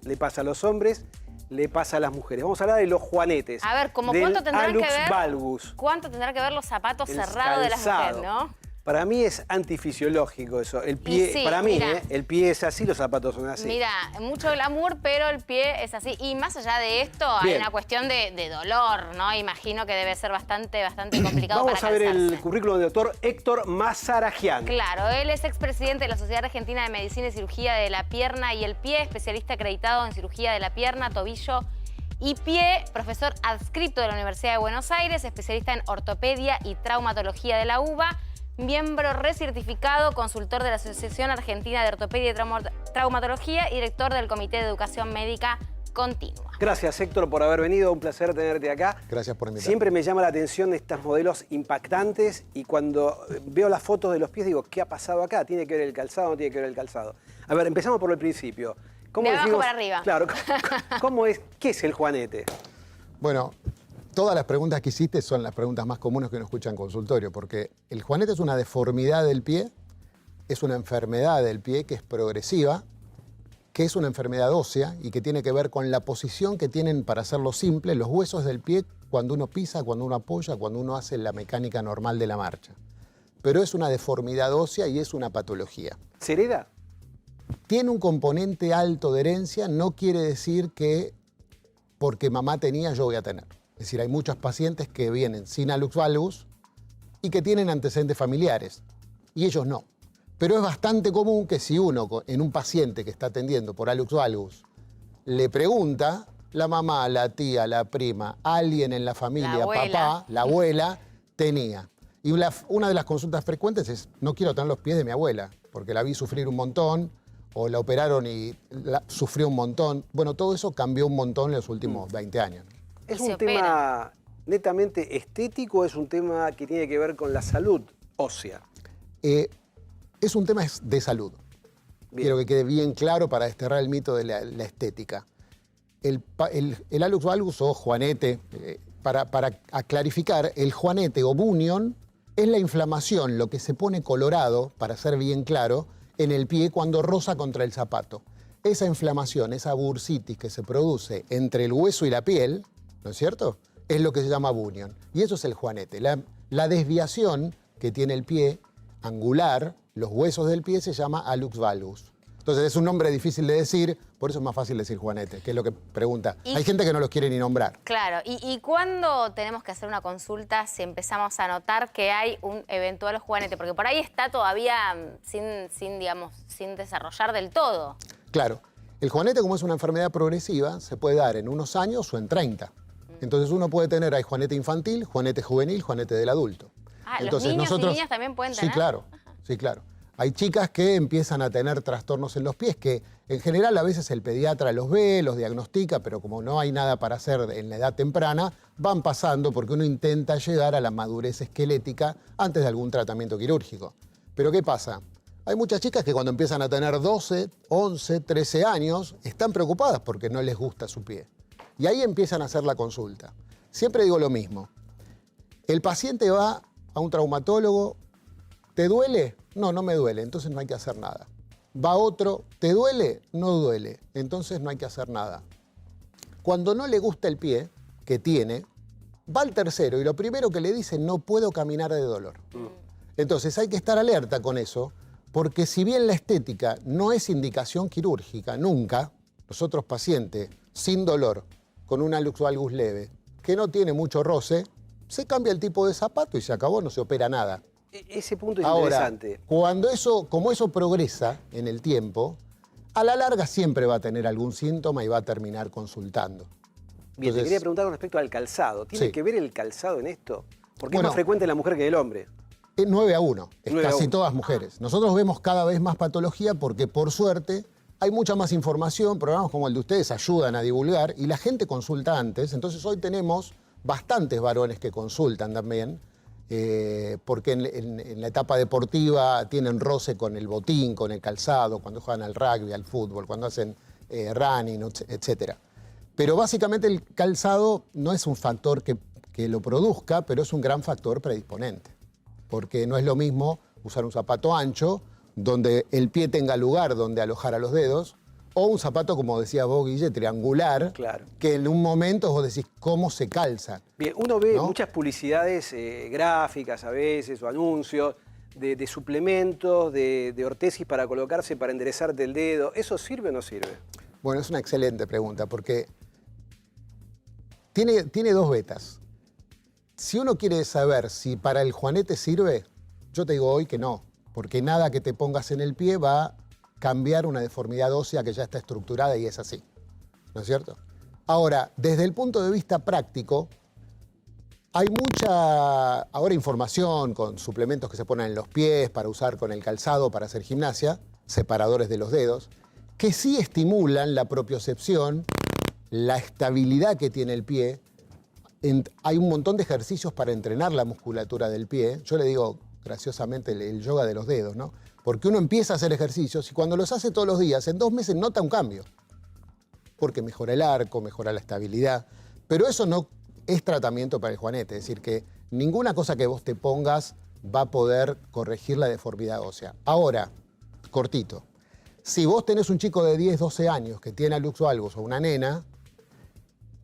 le pasa a los hombres, le pasa a las mujeres. Vamos a hablar de los juanetes. A ver, ¿cuánto tendrán que ver? Valgus. ¿Cuánto tendrá que ver los zapatos cerrados de las mujeres, no? Para mí es antifisiológico eso. El pie, sí, para mí, mira, el pie es así, los zapatos son así. Mira, mucho glamour, pero el pie es así. Y más allá de esto, hay una cuestión de dolor, ¿no? Imagino que debe ser bastante complicado para Vamos a ver calzarse. el currículum del doctor Héctor Mazaragian. Claro, él es expresidente de la Sociedad Argentina de Medicina y Cirugía de la Pierna y el Pie, especialista acreditado en cirugía de la pierna, tobillo y pie, profesor adscrito de la Universidad de Buenos Aires, especialista en ortopedia y traumatología de la UBA, miembro recertificado, consultor de la Asociación Argentina de Ortopedia y Traumatología y director del Comité de Educación Médica Continua. Gracias, Héctor, por haber venido. Un placer tenerte acá. Gracias por invitarme. Siempre me llama la atención estas modelos impactantes y cuando veo las fotos de los pies digo, ¿qué ha pasado acá? ¿Tiene que ver el calzado o no tiene que ver el calzado? A ver, empezamos por el principio. De abajo para arriba. Claro, ¿qué es el juanete? Bueno, todas las preguntas que hiciste son las preguntas más comunes que uno escucha en consultorio, porque el juanete es una deformidad del pie, es una enfermedad del pie que es progresiva, que es una enfermedad ósea y que tiene que ver con la posición que tienen, para hacerlo simple, los huesos del pie cuando uno pisa, cuando uno apoya, cuando uno hace la mecánica normal de la marcha. Pero es una deformidad ósea y es una patología. ¿Se hereda? Tiene un componente alto de herencia, no quiere decir que porque mamá tenía yo voy a tener. Es decir, hay muchos pacientes que vienen sin hallux valgus y que tienen antecedentes familiares, y ellos no. Pero es bastante común que si uno, en un paciente que está atendiendo por hallux valgus, le pregunta, la mamá, la tía, la prima, alguien en la familia, papá, la abuela, tenía. Y una de las consultas frecuentes es, no quiero tener los pies de mi abuela, porque la vi sufrir un montón, o la operaron y sufrió un montón. Bueno, todo eso cambió un montón en los últimos 20 años. ¿Es un tema netamente estético o es un tema que tiene que ver con la salud ósea? Es un tema de salud. Bien. Quiero que quede bien claro para desterrar el mito de la estética. El hallux valgus o juanete, para clarificar, el juanete o bunion es la inflamación, lo que se pone colorado, para ser bien claro, en el pie cuando roza contra el zapato. Esa inflamación, esa bursitis que se produce entre el hueso y la piel, ¿no es cierto?, es lo que se llama bunion. Y eso es el juanete. La desviación que tiene el pie angular, los huesos del pie, se llama hallux valgus. Entonces es un nombre difícil de decir, por eso es más fácil decir juanete, que es lo que pregunta. Hay gente que no los quiere ni nombrar. Claro, ¿y cuándo tenemos que hacer una consulta si empezamos a notar que hay un eventual juanete? Porque por ahí está todavía sin desarrollar del todo. Claro, el juanete, como es una enfermedad progresiva, se puede dar en unos años o en 30. Entonces uno puede tener, hay juanete infantil, juanete juvenil, juanete del adulto. Ah, entonces, ¿los niños y niñas también pueden tener? Sí, claro, sí, claro. Hay chicas que empiezan a tener trastornos en los pies que en general a veces el pediatra los ve, los diagnostica, pero como no hay nada para hacer en la edad temprana, van pasando porque uno intenta llegar a la madurez esquelética antes de algún tratamiento quirúrgico. Pero ¿qué pasa? Hay muchas chicas que cuando empiezan a tener 12, 11, 13 años están preocupadas porque no les gusta su pie. Y ahí empiezan a hacer la consulta. Siempre digo lo mismo. El paciente va a un traumatólogo, ¿te duele? No, no me duele, entonces no hay que hacer nada. Va otro, ¿te duele? No duele, entonces no hay que hacer nada. Cuando no le gusta el pie que tiene, va al tercero y lo primero que le dice, no puedo caminar de dolor. Entonces hay que estar alerta con eso, porque si bien la estética no es indicación quirúrgica, nunca, los otros pacientes sin dolor, con un hallux valgus leve, que no tiene mucho roce, se cambia el tipo de zapato y se acabó, no se opera nada. Ese punto es Ahora, interesante. como eso progresa en el tiempo, a la larga siempre va a tener algún síntoma y va a terminar consultando. Bien, Entonces, te quería preguntar con respecto al calzado. ¿Tiene sí. que ver el calzado en esto? Porque Bueno, es más frecuente en la mujer que en el hombre. Es 9-1, es 9-1. casi todas mujeres. Nosotros vemos cada vez más patología porque, por suerte, hay mucha más información, programas como el de ustedes ayudan a divulgar y la gente consulta antes. Entonces hoy tenemos bastantes varones que consultan también, porque en la etapa deportiva tienen roce con el botín, con el calzado, cuando juegan al rugby, al fútbol, cuando hacen running, etc. Pero básicamente el calzado no es un factor que lo produzca, pero es un gran factor predisponente. Porque no es lo mismo usar un zapato ancho, donde el pie tenga lugar donde alojar a los dedos, O un zapato, como decía vos, Guille, triangular, Claro. que en un momento vos decís cómo se calza. Bien, uno ve ¿No? muchas publicidades gráficas a veces o anuncios de suplementos, de ortesis para colocarse, para enderezarte el dedo. ¿Eso sirve o no sirve? Bueno, es una excelente pregunta porque tiene dos vetas. Si uno quiere saber si para el juanete sirve, yo te digo hoy que no, porque nada que te pongas en el pie va a cambiar una deformidad ósea que ya está estructurada y es así, ¿no es cierto? Ahora, desde el punto de vista práctico, hay mucha ahora información con suplementos que se ponen en los pies para usar con el calzado para hacer gimnasia, separadores de los dedos, que sí estimulan la propiocepción, la estabilidad que tiene el pie. Hay un montón de ejercicios para entrenar la musculatura del pie. Yo le digo graciosamente el yoga de los dedos, ¿no? Porque uno empieza a hacer ejercicios y cuando los hace todos los días, en 2 meses nota un cambio. Porque mejora el arco, mejora la estabilidad. Pero eso no es tratamiento para el juanete. Es decir, que ninguna cosa que vos te pongas va a poder corregir la deformidad ósea. Ahora, cortito. Si vos tenés un chico de 10, 12 años que tiene alux valgus o una nena,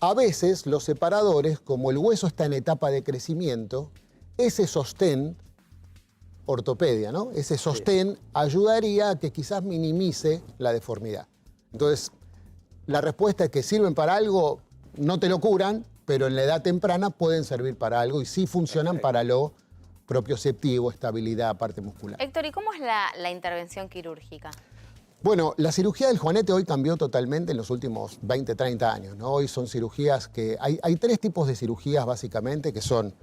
a veces los separadores, como el hueso está en etapa de crecimiento, ese sostén, ortopedia, ¿no? Ese sostén ayudaría a que quizás minimice la deformidad. Entonces, la respuesta es que sirven para algo, no te lo curan, pero en la edad temprana pueden servir para algo y sí funcionan para lo propioceptivo, estabilidad, parte muscular. Héctor, ¿y cómo es la intervención quirúrgica? Bueno, la cirugía del juanete hoy cambió totalmente en los últimos 20, 30 años, ¿no? Hoy son cirugías que... Hay 3 tipos de cirugías básicamente, que son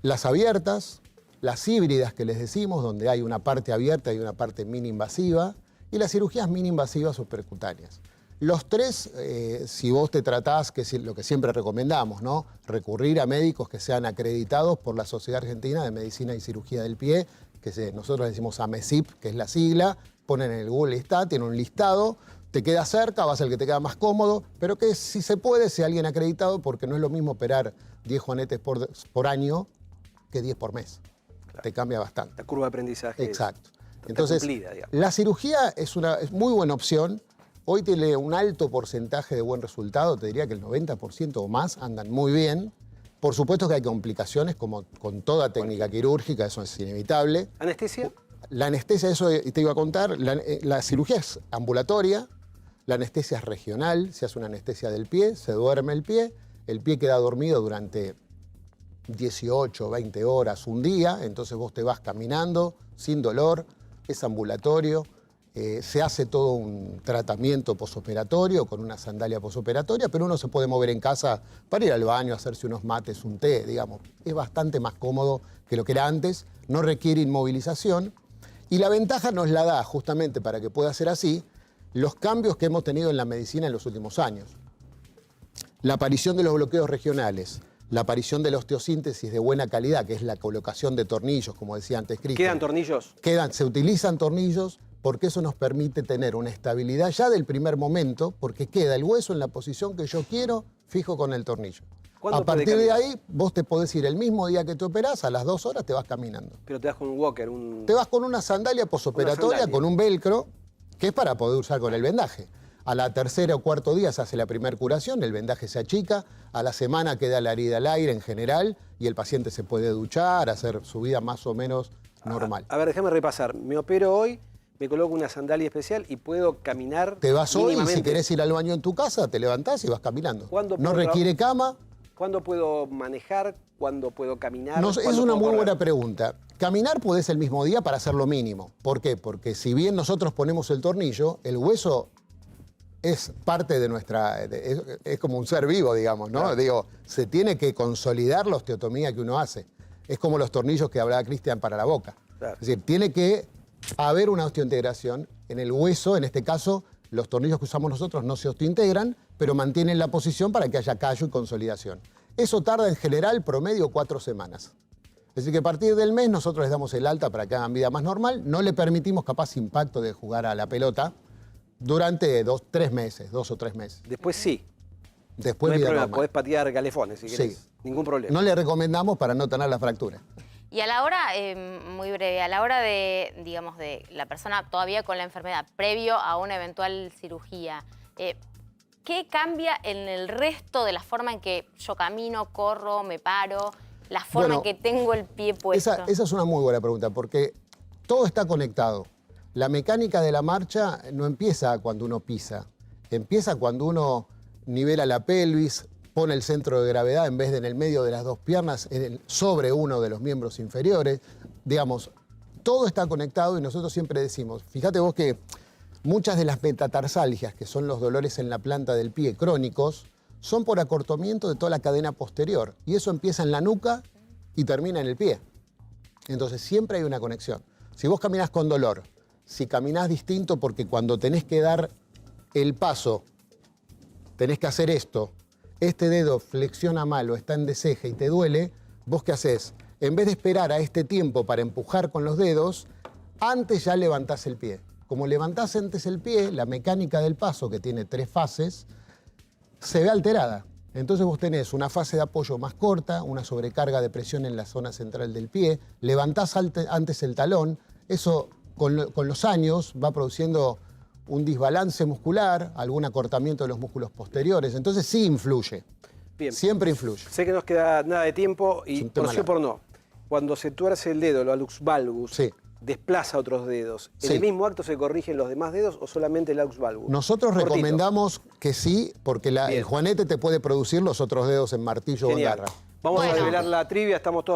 las abiertas, las híbridas que les decimos, donde hay una parte abierta y una parte mini invasiva, y las cirugías mini invasivas o percutáneas. Los 3, si vos te tratás, que es lo que siempre recomendamos, ¿no? Recurrir a médicos que sean acreditados por la Sociedad Argentina de Medicina y Cirugía del Pie, que nosotros decimos AMECIP, que es la sigla, ponen en el Google está, tiene un listado, te queda cerca, vas al que te queda más cómodo, pero que si se puede, sea alguien acreditado, porque no es lo mismo operar 10 juanetes por año que 10 por mes. Claro. Te cambia bastante. La curva de aprendizaje. Exacto. Entonces, cumplida, digamos. la cirugía es muy buena opción. Hoy tiene un alto porcentaje de buen resultado, te diría que el 90% o más andan muy bien. Por supuesto que hay complicaciones, como con toda técnica quirúrgica, eso es inevitable. ¿Anestesia? La anestesia, eso te iba a contar, la cirugía es ambulatoria, la anestesia es regional, se hace una anestesia del pie, se duerme el pie queda dormido durante 18, 20 horas, un día, entonces vos te vas caminando sin dolor, es ambulatorio, se hace todo un tratamiento posoperatorio con una sandalia posoperatoria, pero uno se puede mover en casa para ir al baño, hacerse unos mates, un té, digamos. Es bastante más cómodo que lo que era antes, no requiere inmovilización. Y la ventaja nos la da, justamente para que pueda ser así, los cambios que hemos tenido en la medicina en los últimos años. La aparición de los bloqueos regionales, la aparición de la osteosíntesis de buena calidad, que es la colocación de tornillos, como decía antes Cristian. ¿Quedan tornillos? Se utilizan tornillos porque eso nos permite tener una estabilidad ya del primer momento, porque queda el hueso en la posición que yo quiero, fijo con el tornillo. A partir de ahí, vos te podés ir el mismo día que te operás, a las 2 horas te vas caminando. Pero te vas con un walker, Te vas con una sandalia posoperatoria, con un velcro, que es para poder usar con el vendaje. A la 3.er o 4.er día se hace la primera curación, el vendaje se achica, a la semana queda la herida al aire en general y el paciente se puede duchar, hacer su vida más o menos normal. A ver, déjame repasar. Me opero hoy, me coloco una sandalia especial y puedo caminar. Te vas hoy y si querés ir al baño en tu casa, te levantás y vas caminando. No requiere cama. ¿Cuándo puedo manejar? ¿Cuándo puedo caminar? No, es una muy buena pregunta. Caminar podés el mismo día para hacer lo mínimo. ¿Por qué? Porque si bien nosotros ponemos el tornillo, el hueso es parte de nuestra... Es como un ser vivo, digamos, ¿no? Claro. Digo, se tiene que consolidar la osteotomía que uno hace. Es como los tornillos que hablaba Cristian para la boca. Claro. Es decir, tiene que haber una osteointegración en el hueso, en este caso... Los tornillos que usamos nosotros no se osteointegran, pero mantienen la posición para que haya callo y consolidación. Eso tarda en general promedio 4 semanas. Es decir, que a partir del mes nosotros les damos el alta para que hagan vida más normal. No le permitimos capaz impacto de jugar a la pelota durante 2 o 3 meses. Después sí. Después no hay vida problema, normal. podés patear galefones si querés. Sí. Ningún problema. No le recomendamos para no tener la fractura. Y a la hora, muy breve, a la hora de, digamos, de la persona todavía con la enfermedad, previo a una eventual cirugía, ¿qué cambia en el resto de la forma en que yo camino, corro, me paro, la forma en que tengo el pie puesto? Esa es una muy buena pregunta, porque todo está conectado. La mecánica de la marcha no empieza cuando uno pisa, empieza cuando uno nivela la pelvis, pone el centro de gravedad en vez de en el medio de las dos piernas, sobre uno de los miembros inferiores. Digamos, todo está conectado y nosotros siempre decimos, fíjate vos que muchas de las metatarsalgias, que son los dolores en la planta del pie crónicos, son por acortamiento de toda la cadena posterior. Y eso empieza en la nuca y termina en el pie. Entonces siempre hay una conexión. Si vos caminás con dolor, si caminás distinto porque cuando tenés que dar el paso, tenés que hacer esto, este dedo flexiona mal o está en desceje y te duele, ¿vos qué haces? En vez de esperar a este tiempo para empujar con los dedos, antes ya levantás el pie. Como levantás antes el pie, la mecánica del paso, que tiene 3 fases, se ve alterada. Entonces vos tenés una fase de apoyo más corta, una sobrecarga de presión en la zona central del pie, levantás antes el talón, eso con los años va produciendo un desbalance muscular, algún acortamiento de los músculos posteriores. Entonces sí influye. Bien. Siempre influye. Sé que no nos queda nada de tiempo y por sí o por no. Cuando se tuerce el dedo, el hallux valgus, Sí. desplaza otros dedos. ¿En Sí. el mismo acto se corrigen los demás dedos o solamente el hallux valgus? Nosotros Cortito. recomendamos que sí, porque el juanete te puede producir los otros dedos en martillo o en Genial. garra. Vamos a Bueno. revelar la trivia, estamos todos